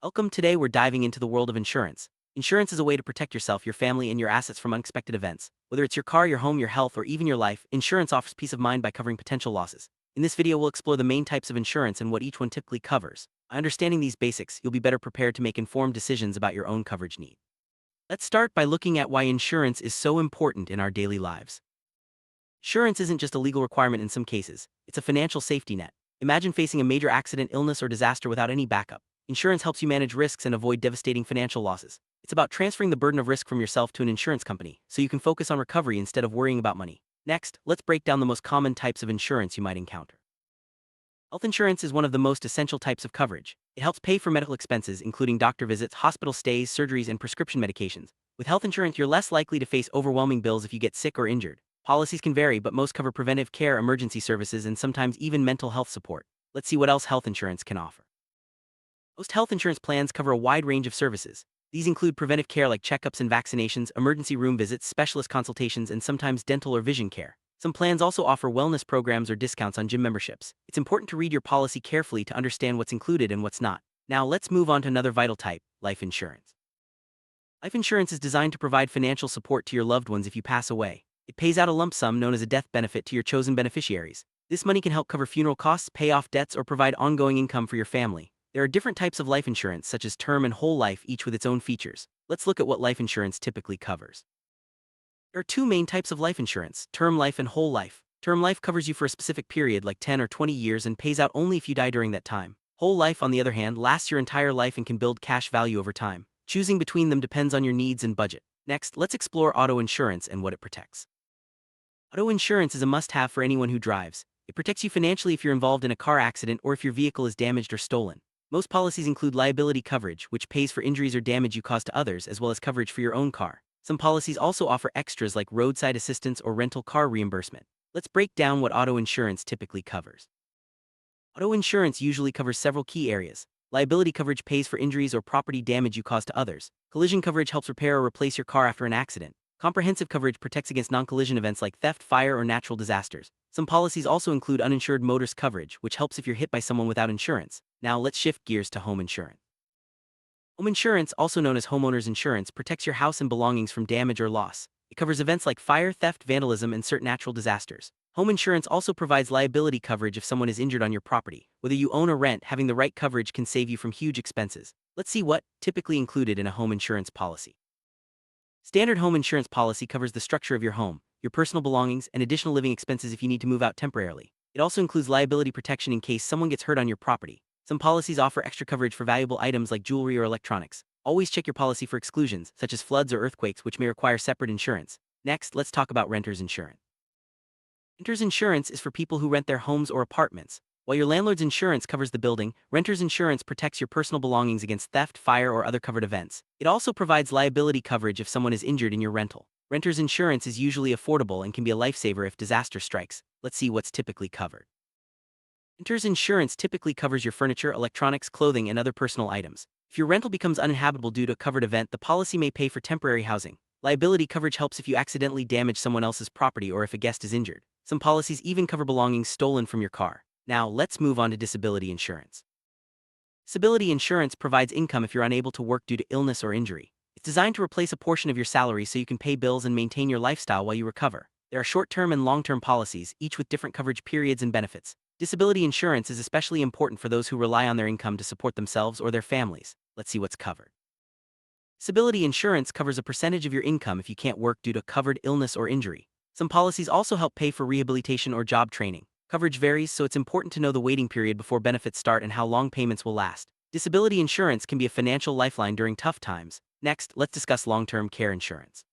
Welcome. Today we're diving into the world of insurance. Insurance is a way to protect yourself, your family, and your assets from unexpected events. Whether it's your car, your home, your health, or even your life, insurance offers peace of mind by covering potential losses. In this video, we'll explore the main types of insurance and what each one typically covers. By understanding these basics, you'll be better prepared to make informed decisions about your own coverage need. Let's start by looking at why insurance is so important in our daily lives. Insurance isn't just a legal requirement in some cases, it's a financial safety net. Imagine facing a major accident, illness, or disaster without any backup. Insurance helps you manage risks and avoid devastating financial losses. It's about transferring the burden of risk from yourself to an insurance company, so you can focus on recovery instead of worrying about money. Next, let's break down the most common types of insurance you might encounter. Health insurance is one of the most essential types of coverage. It helps pay for medical expenses, including doctor visits, hospital stays, surgeries, and prescription medications. With health insurance, you're less likely to face overwhelming bills if you get sick or injured. Policies can vary, but most cover preventive care, emergency services, and sometimes even mental health support. Let's see what else health insurance can offer. Most health insurance plans cover a wide range of services. These include preventive care like checkups and vaccinations, emergency room visits, specialist consultations, and sometimes dental or vision care. Some plans also offer wellness programs or discounts on gym memberships. It's important to read your policy carefully to understand what's included and what's not. Now let's move on to another vital type, life insurance. Life insurance is designed to provide financial support to your loved ones if you pass away. It pays out a lump sum known as a death benefit to your chosen beneficiaries. This money can help cover funeral costs, pay off debts, or provide ongoing income for your family. There are different types of life insurance, such as term and whole life, each with its own features. Let's look at what life insurance typically covers. There are two main types of life insurance, term life and whole life. Term life covers you for a specific period, like 10 or 20 years, and pays out only if you die during that time. Whole life, on the other hand, lasts your entire life and can build cash value over time. Choosing between them depends on your needs and budget. Next, let's explore auto insurance and what it protects. Auto insurance is a must-have for anyone who drives. It protects you financially if you're involved in a car accident or if your vehicle is damaged or stolen. Most policies include liability coverage, which pays for injuries or damage you cause to others, as well as coverage for your own car. Some policies also offer extras like roadside assistance or rental car reimbursement. Let's break down what auto insurance typically covers. Auto insurance usually covers several key areas. Liability coverage pays for injuries or property damage you cause to others. Collision coverage helps repair or replace your car after an accident. Comprehensive coverage protects against non-collision events like theft, fire, or natural disasters. Some policies also include uninsured motorist coverage, which helps if you're hit by someone without insurance. Now let's shift gears to home insurance. Home insurance, also known as homeowners insurance, protects your house and belongings from damage or loss. It covers events like fire, theft, vandalism, and certain natural disasters. Home insurance also provides liability coverage if someone is injured on your property. Whether you own or rent, having the right coverage can save you from huge expenses. Let's see what typically included in a home insurance policy. Standard home insurance policy covers the structure of your home, your personal belongings, and additional living expenses if you need to move out temporarily. It also includes liability protection in case someone gets hurt on your property. Some policies offer extra coverage for valuable items like jewelry or electronics. Always check your policy for exclusions, such as floods or earthquakes, which may require separate insurance. Next, let's talk about renter's insurance. Renter's insurance is for people who rent their homes or apartments. While your landlord's insurance covers the building, renter's insurance protects your personal belongings against theft, fire, or other covered events. It also provides liability coverage if someone is injured in your rental. Renter's insurance is usually affordable and can be a lifesaver if disaster strikes. Let's see what's typically covered. Renter's insurance typically covers your furniture, electronics, clothing, and other personal items. If your rental becomes uninhabitable due to a covered event, the policy may pay for temporary housing. Liability coverage helps if you accidentally damage someone else's property or if a guest is injured. Some policies even cover belongings stolen from your car. Now, let's move on to disability insurance. Disability insurance provides income if you're unable to work due to illness or injury. It's designed to replace a portion of your salary so you can pay bills and maintain your lifestyle while you recover. There are short-term and long-term policies, each with different coverage periods and benefits. Disability insurance is especially important for those who rely on their income to support themselves or their families. Let's see what's covered. Disability insurance covers a percentage of your income if you can't work due to covered illness or injury. Some policies also help pay for rehabilitation or job training. Coverage varies, so it's important to know the waiting period before benefits start and how long payments will last. Disability insurance can be a financial lifeline during tough times. Next, let's discuss long-term care insurance.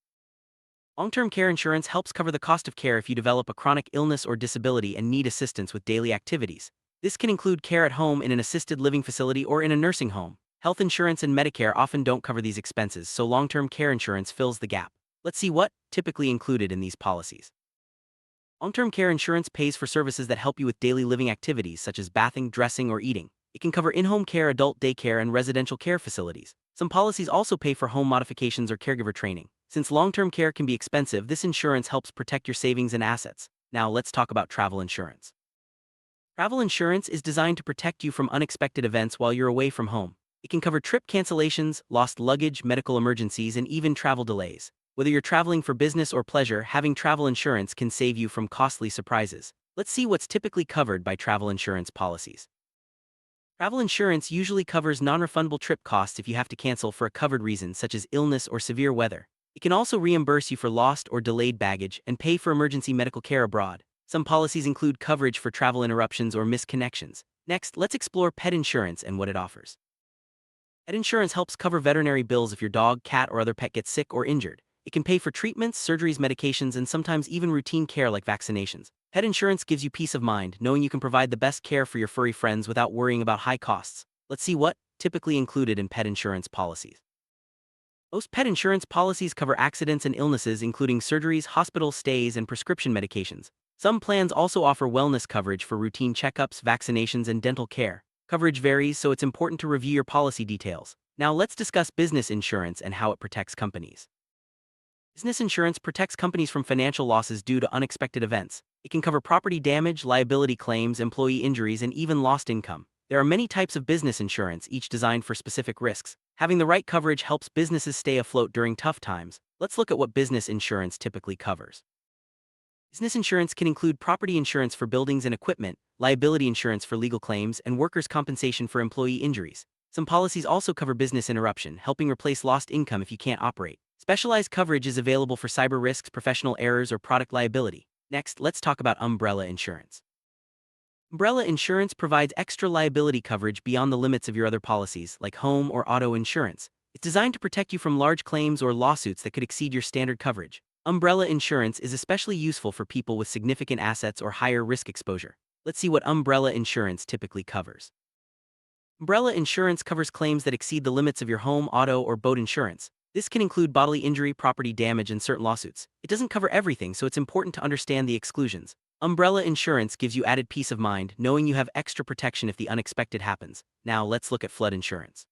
Long-term care insurance helps cover the cost of care if you develop a chronic illness or disability and need assistance with daily activities. This can include care at home, in an assisted living facility, or in a nursing home. Health insurance and Medicare often don't cover these expenses, so long-term care insurance fills the gap. Let's see what typically included in these policies. Long-term care insurance pays for services that help you with daily living activities such as bathing, dressing, or eating. It can cover in-home care, adult daycare, and residential care facilities. Some policies also pay for home modifications or caregiver training. Since long-term care can be expensive, this insurance helps protect your savings and assets. Now let's talk about travel insurance. Travel insurance is designed to protect you from unexpected events while you're away from home. It can cover trip cancellations, lost luggage, medical emergencies, and even travel delays. Whether you're traveling for business or pleasure, having travel insurance can save you from costly surprises. Let's see what's typically covered by travel insurance policies. Travel insurance usually covers non-refundable trip costs if you have to cancel for a covered reason such as illness or severe weather. It can also reimburse you for lost or delayed baggage and pay for emergency medical care abroad. Some policies include coverage for travel interruptions or missed connections. Next, let's explore pet insurance and what it offers. Pet insurance helps cover veterinary bills if your dog, cat, or other pet gets sick or injured. It can pay for treatments, surgeries, medications, and sometimes even routine care like vaccinations. Pet insurance gives you peace of mind, knowing you can provide the best care for your furry friends without worrying about high costs. Let's see what typically included in pet insurance policies. Most pet insurance policies cover accidents and illnesses, including surgeries, hospital stays, and prescription medications. Some plans also offer wellness coverage for routine checkups, vaccinations, and dental care. Coverage varies, so it's important to review your policy details. Now let's discuss business insurance and how it protects companies. Business insurance protects companies from financial losses due to unexpected events. It can cover property damage, liability claims, employee injuries, and even lost income. There are many types of business insurance, each designed for specific risks. Having the right coverage helps businesses stay afloat during tough times. Let's look at what business insurance typically covers. Business insurance can include property insurance for buildings and equipment, liability insurance for legal claims, and workers' compensation for employee injuries. Some policies also cover business interruption, helping replace lost income if you can't operate. Specialized coverage is available for cyber risks, professional errors, or product liability. Next, let's talk about umbrella insurance. Umbrella insurance provides extra liability coverage beyond the limits of your other policies, like home or auto insurance. It's designed to protect you from large claims or lawsuits that could exceed your standard coverage. Umbrella insurance is especially useful for people with significant assets or higher risk exposure. Let's see what umbrella insurance typically covers. Umbrella insurance covers claims that exceed the limits of your home, auto, or boat insurance. This can include bodily injury, property damage, and certain lawsuits. It doesn't cover everything, so it's important to understand the exclusions. Umbrella insurance gives you added peace of mind, knowing you have extra protection if the unexpected happens. Now let's look at flood insurance.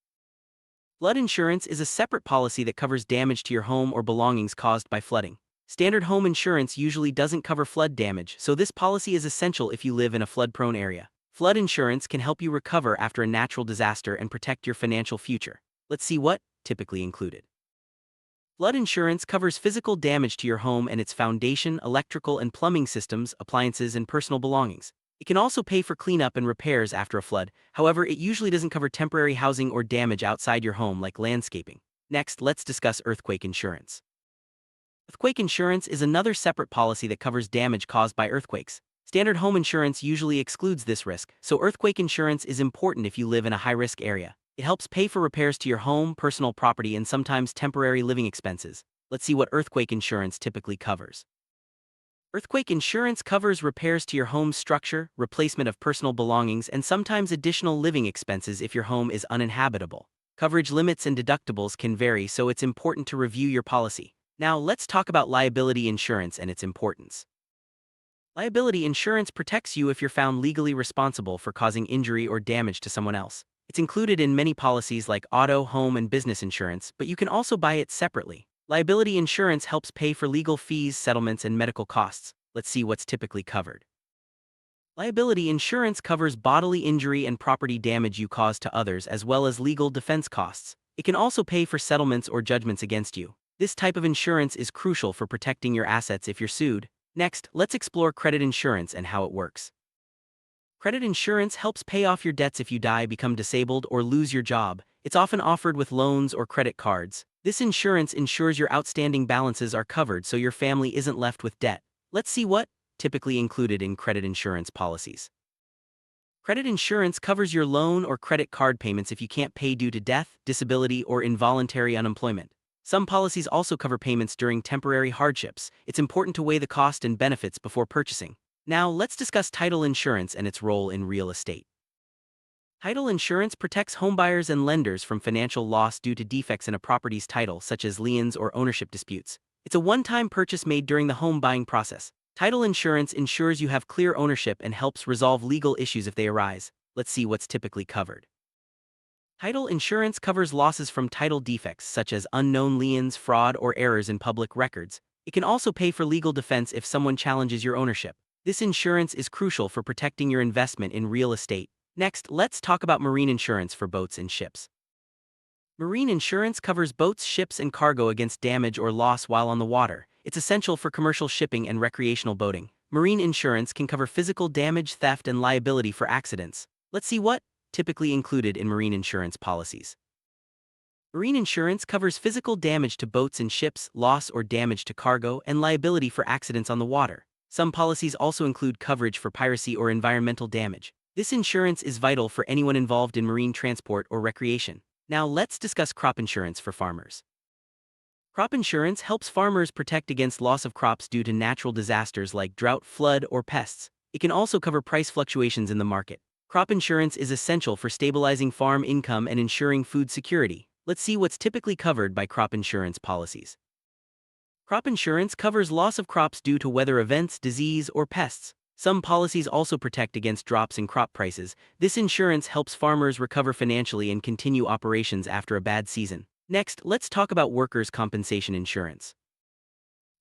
Flood insurance is a separate policy that covers damage to your home or belongings caused by flooding. Standard home insurance usually doesn't cover flood damage, so this policy is essential if you live in a flood-prone area. Flood insurance can help you recover after a natural disaster and protect your financial future. Let's see what typically included. Flood insurance covers physical damage to your home and its foundation, electrical and plumbing systems, appliances, and personal belongings. It can also pay for cleanup and repairs after a flood. However, it usually doesn't cover temporary housing or damage outside your home like landscaping. Next, let's discuss earthquake insurance. Earthquake insurance is another separate policy that covers damage caused by earthquakes. Standard home insurance usually excludes this risk, so earthquake insurance is important if you live in a high-risk area. It helps pay for repairs to your home, personal property, and sometimes temporary living expenses. Let's see what earthquake insurance typically covers. Earthquake insurance covers repairs to your home's structure, replacement of personal belongings, and sometimes additional living expenses if your home is uninhabitable. Coverage limits and deductibles can vary, so it's important to review your policy. Now, let's talk about liability insurance and its importance. Liability insurance protects you if you're found legally responsible for causing injury or damage to someone else. It's included in many policies like auto, home, and business insurance, but you can also buy it separately. Liability insurance helps pay for legal fees, settlements, and medical costs. Let's see what's typically covered. Liability insurance covers bodily injury and property damage you cause to others, as well as legal defense costs. It can also pay for settlements or judgments against you. This type of insurance is crucial for protecting your assets if you're sued. Next, let's explore credit insurance and how it works. Credit insurance helps pay off your debts if you die, become disabled, or lose your job. It's often offered with loans or credit cards. This insurance ensures your outstanding balances are covered so your family isn't left with debt. Let's see what typically included in credit insurance policies. Credit insurance covers your loan or credit card payments if you can't pay due to death, disability, or involuntary unemployment. Some policies also cover payments during temporary hardships. It's important to weigh the cost and benefits before purchasing. Now, let's discuss title insurance and its role in real estate. Title insurance protects homebuyers and lenders from financial loss due to defects in a property's title, such as liens or ownership disputes. It's a one-time purchase made during the home buying process. Title insurance ensures you have clear ownership and helps resolve legal issues if they arise. Let's see what's typically covered. Title insurance covers losses from title defects, such as unknown liens, fraud, or errors in public records. It can also pay for legal defense if someone challenges your ownership. This insurance is crucial for protecting your investment in real estate. Next, let's talk about marine insurance for boats and ships. Marine insurance covers boats, ships, and cargo against damage or loss while on the water. It's essential for commercial shipping and recreational boating. Marine insurance can cover physical damage, theft, and liability for accidents. Let's see what typically included in marine insurance policies. Marine insurance covers physical damage to boats and ships, loss or damage to cargo, and liability for accidents on the water. Some policies also include coverage for piracy or environmental damage. This insurance is vital for anyone involved in marine transport or recreation. Now let's discuss crop insurance for farmers. Crop insurance helps farmers protect against loss of crops due to natural disasters like drought, flood, or pests. It can also cover price fluctuations in the market. Crop insurance is essential for stabilizing farm income and ensuring food security. Let's see what's typically covered by crop insurance policies. Crop insurance covers loss of crops due to weather events, disease, or pests. Some policies also protect against drops in crop prices. This insurance helps farmers recover financially and continue operations after a bad season. Next, let's talk about workers' compensation insurance.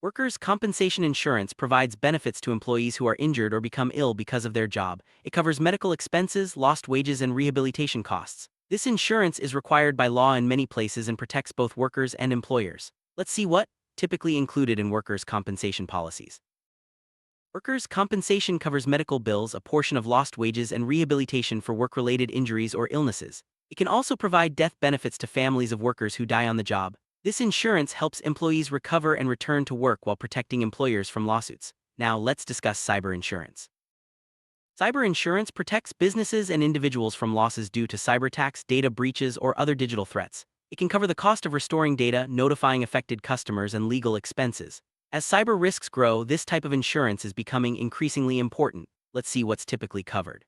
Workers' compensation insurance provides benefits to employees who are injured or become ill because of their job. It covers medical expenses, lost wages, and rehabilitation costs. This insurance is required by law in many places and protects both workers and employers. Let's see what typically included in workers' compensation policies. Workers' compensation covers medical bills, a portion of lost wages, and rehabilitation for work-related injuries or illnesses. It can also provide death benefits to families of workers who die on the job. This insurance helps employees recover and return to work while protecting employers from lawsuits. Now let's discuss cyber insurance. Cyber insurance protects businesses and individuals from losses due to cyber attacks, data breaches, or other digital threats. It can cover the cost of restoring data, notifying affected customers, and legal expenses. As cyber risks grow, this type of insurance is becoming increasingly important. Let's see what's typically covered.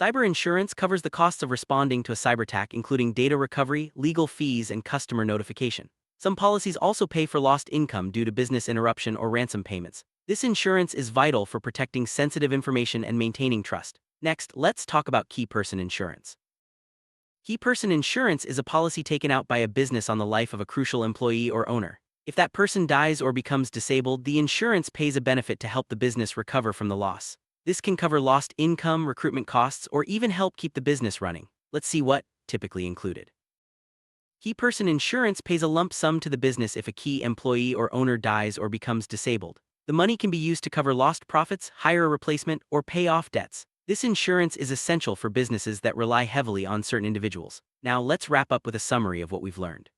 Cyber insurance covers the costs of responding to a cyber attack, including data recovery, legal fees, and customer notification. Some policies also pay for lost income due to business interruption or ransom payments. This insurance is vital for protecting sensitive information and maintaining trust. Next, let's talk about key person insurance. Key person insurance is a policy taken out by a business on the life of a crucial employee or owner. If that person dies or becomes disabled, the insurance pays a benefit to help the business recover from the loss. This can cover lost income, recruitment costs, or even help keep the business running. Let's see what typically included. Key person insurance pays a lump sum to the business if a key employee or owner dies or becomes disabled. The money can be used to cover lost profits, hire a replacement, or pay off debts. This insurance is essential for businesses that rely heavily on certain individuals. Now let's wrap up with a summary of what we've learned.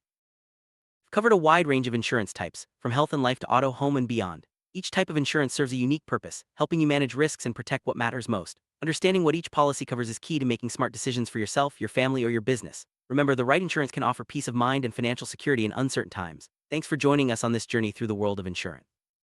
We've covered a wide range of insurance types, from health and life to auto, home, and beyond. Each type of insurance serves a unique purpose, helping you manage risks and protect what matters most. Understanding what each policy covers is key to making smart decisions for yourself, your family, or your business. Remember, the right insurance can offer peace of mind and financial security in uncertain times. Thanks for joining us on this journey through the world of insurance.